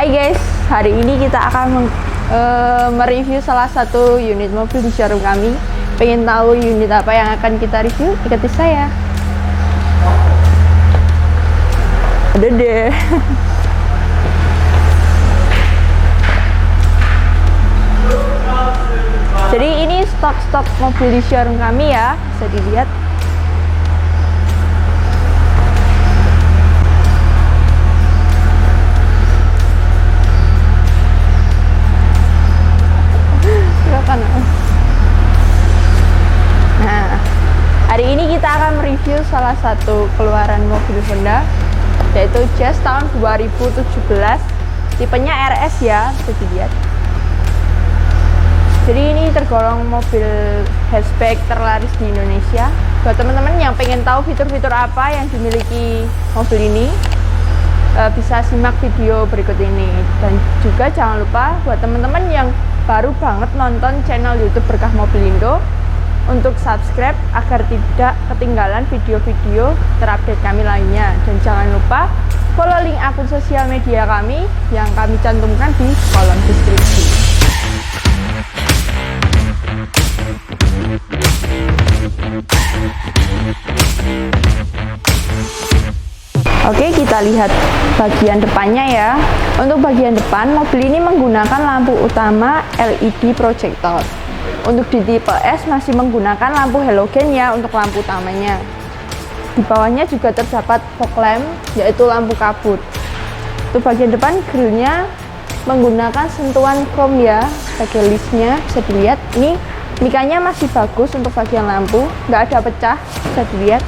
Hai guys, hari ini kita akan mereview salah satu unit mobil di showroom kami. Pengen tahu unit apa yang akan kita review? Ikuti saya. Ada deh. Jadi ini stok mobil di showroom kami ya, bisa dilihat. Nah, hari ini kita akan mereview salah satu keluaran mobil Honda, yaitu Jazz tahun 2017, tipenya RS ya, bisa dilihat. Jadi ini tergolong mobil hatchback terlaris di Indonesia. Buat teman-teman yang pengen tahu fitur-fitur apa yang dimiliki mobil ini, bisa simak video berikut ini. Dan juga jangan lupa buat teman-teman yang baru banget nonton channel YouTube Berkah Mobilindo, untuk subscribe agar tidak ketinggalan video-video terupdate kami lainnya. Dan jangan lupa follow link akun sosial media kami yang kami cantumkan di kolom deskripsi. Oke, kita lihat bagian depannya ya. Untuk bagian depan, mobil ini menggunakan lampu utama LED proyektor. Untuk di tipe S masih menggunakan lampu halogen ya untuk lampu utamanya. Di bawahnya juga terdapat fog lamp, yaitu lampu kabut. Untuk bagian depan, grillnya menggunakan sentuhan chrome ya, bagian listnya bisa dilihat. Ini mikanya masih bagus untuk bagian lampu, nggak ada pecah, bisa dilihat.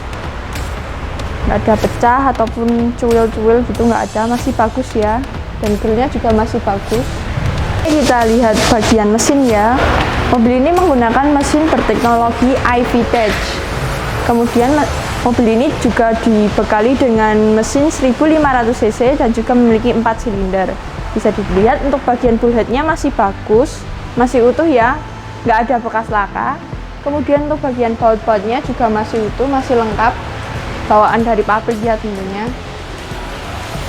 Nggak ada pecah ataupun cuil-cuil gitu, nggak ada, masih bagus ya. Dan grillnya juga masih bagus. Kita lihat bagian mesin ya. Mobil ini menggunakan mesin berteknologi iVTECH. Kemudian mobil ini juga dibekali dengan mesin 1500 cc dan juga memiliki 4 silinder. Bisa dilihat untuk bagian bullheadnya masih bagus, masih utuh ya, nggak ada bekas laka. Kemudian untuk bagian baut-bautnya juga masih utuh, masih lengkap, bawaan dari pabrik ya tentunya.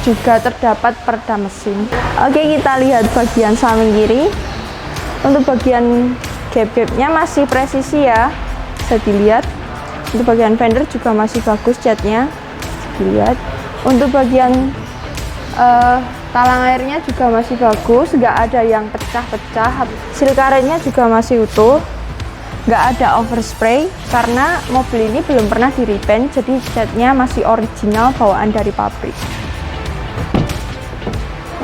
Juga terdapat peredam mesin. Oke, kita lihat bagian samping kiri. Untuk bagian gap-gapnya masih presisi ya, bisa dilihat. Untuk bagian fender juga masih bagus catnya, bisa dilihat. Untuk bagian talang airnya juga masih bagus, nggak ada yang pecah-pecah. Seal karetnya juga masih utuh, nggak ada overspray karena mobil ini belum pernah di repaint, jadi catnya masih original bawaan dari pabrik.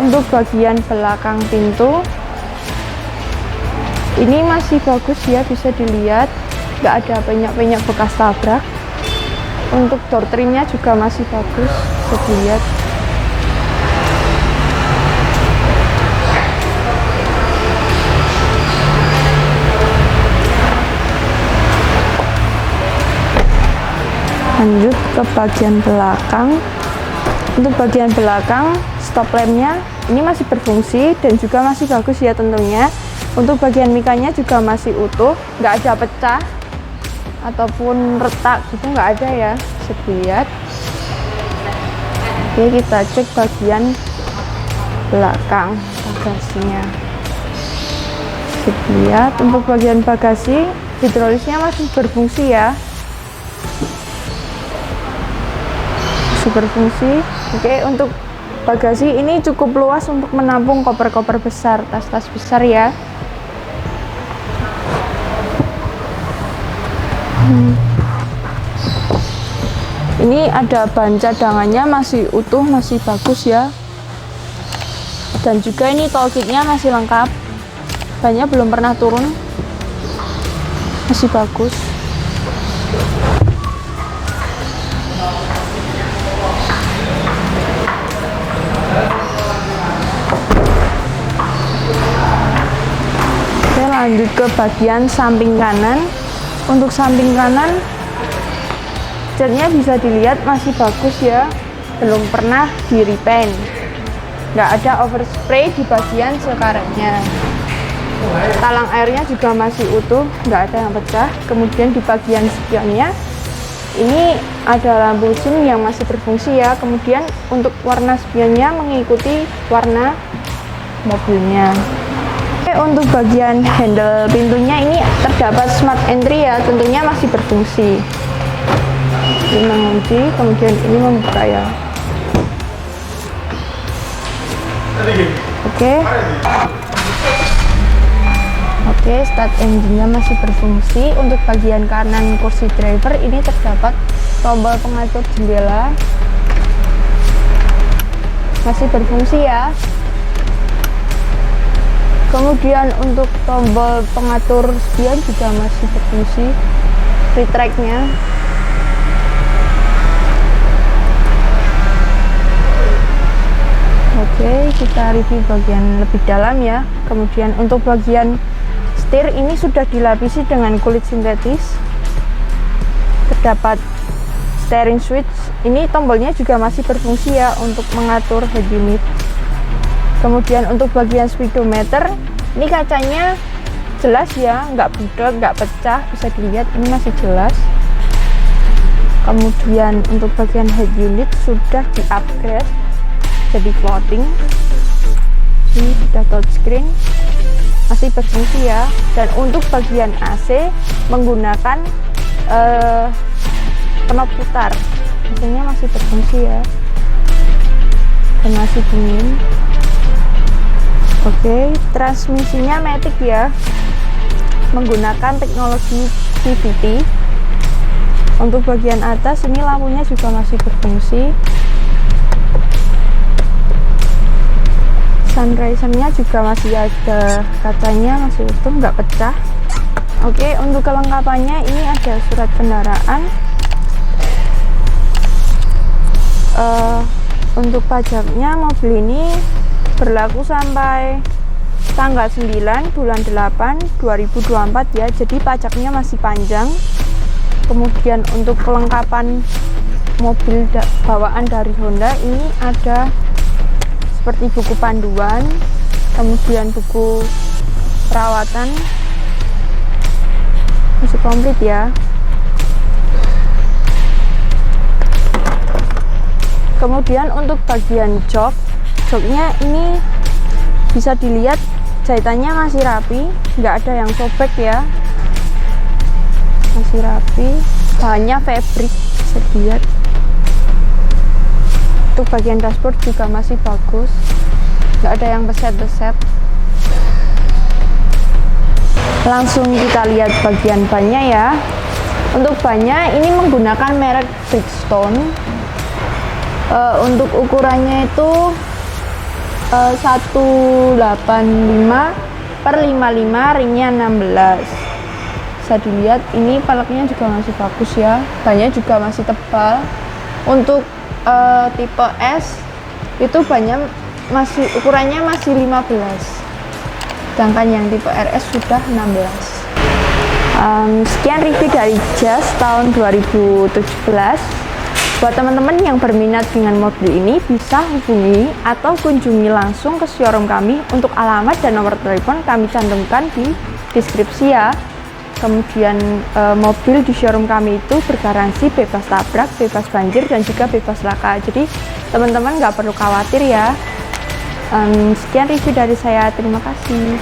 Untuk bagian belakang pintu ini masih bagus ya, bisa dilihat, nggak ada banyak bekas tabrak. Untuk door trimnya juga masih bagus, bisa dilihat. Lanjut ke bagian belakang. Untuk bagian belakang, stop lampnya ini masih berfungsi dan juga masih bagus ya tentunya. Untuk bagian mikanya juga masih utuh, nggak ada pecah ataupun retak gitu, nggak ada ya, bisa dilihat. Oke, kita cek bagian belakang bagasinya. Bisa dilihat untuk bagian bagasi, hidrolisnya masih berfungsi ya, masih berfungsi. Oke, untuk bagasi ini cukup luas untuk menampung koper-koper besar, tas-tas besar ya. Ini ada ban cadangannya masih utuh, masih bagus ya. Dan juga ini tool kitnya masih lengkap, bannya belum pernah turun, masih bagus. Oke, lanjut ke bagian samping kanan. Untuk samping kanan, catnya bisa dilihat masih bagus ya, belum pernah di repaint, nggak ada overspray di bagian seal karetnya. Talang airnya juga masih utuh, nggak ada yang pecah. Kemudian di bagian spionnya ini ada lampu sun yang masih berfungsi ya. Kemudian untuk warna spionnya mengikuti warna mobilnya. Oke, untuk bagian handle pintunya ini terdapat smart entry ya, tentunya masih berfungsi. Ini mengunci, kemudian ini membuka ya. Oke, start engine-nya masih berfungsi. Untuk bagian kanan kursi driver ini terdapat tombol pengatur jendela, masih berfungsi ya. Kemudian untuk tombol pengatur spion juga masih berfungsi, retract-nya. Oke, kita review bagian lebih dalam ya. Kemudian untuk bagian setir ini sudah dilapisi dengan kulit sintetis. Terdapat steering switch, ini tombolnya juga masih berfungsi ya untuk mengatur head unit. Kemudian untuk bagian speedometer, ini kacanya jelas ya, nggak budek, nggak pecah, bisa dilihat ini masih jelas. Kemudian untuk bagian head unit sudah di-upgrade jadi floating. Ini sudah touchscreen, masih berfungsi ya. Dan untuk bagian AC menggunakan knob putar, mesinnya masih berfungsi ya, dan masih dingin. Oke, transmisinya matic ya, menggunakan teknologi CVT. Untuk bagian atas ini lampunya juga masih berfungsi. Sunrisernya juga masih ada kacanya, masih utuh, nggak pecah. Oke, untuk kelengkapannya ini ada surat kendaraan. Untuk pajaknya mobil ini berlaku sampai tanggal 9 bulan 8 2024 ya, jadi pajaknya masih panjang. Kemudian untuk kelengkapan mobil bawaan dari Honda ini ada seperti buku panduan, kemudian buku perawatan, masih komplit ya. Kemudian untuk bagian joknya ini bisa dilihat jahitannya masih rapi, nggak ada yang sobek ya, masih rapi. Bahannya fabric, bisa dilihat. Untuk bagian dashboard juga masih bagus, nggak ada yang beset-beset. Langsung kita lihat bagian bannya ya. Untuk bannya ini menggunakan merek Bridgestone. Untuk ukurannya itu 185/55, ringnya 16. Bisa dilihat ini peleknya juga masih bagus ya, bannya juga masih tebal. Untuk tipe S itu bannya masih ukurannya masih 15, sedangkan yang tipe RS sudah 16. Sekian review dari Jazz tahun 2017. Buat teman-teman yang berminat dengan mobil ini bisa hubungi atau kunjungi langsung ke showroom kami. Untuk alamat dan nomor telepon kami cantumkan di deskripsi ya. Kemudian mobil di showroom kami itu bergaransi bebas tabrak, bebas banjir, dan juga bebas laka. Jadi teman-teman nggak perlu khawatir ya. Sekian review dari saya, terima kasih.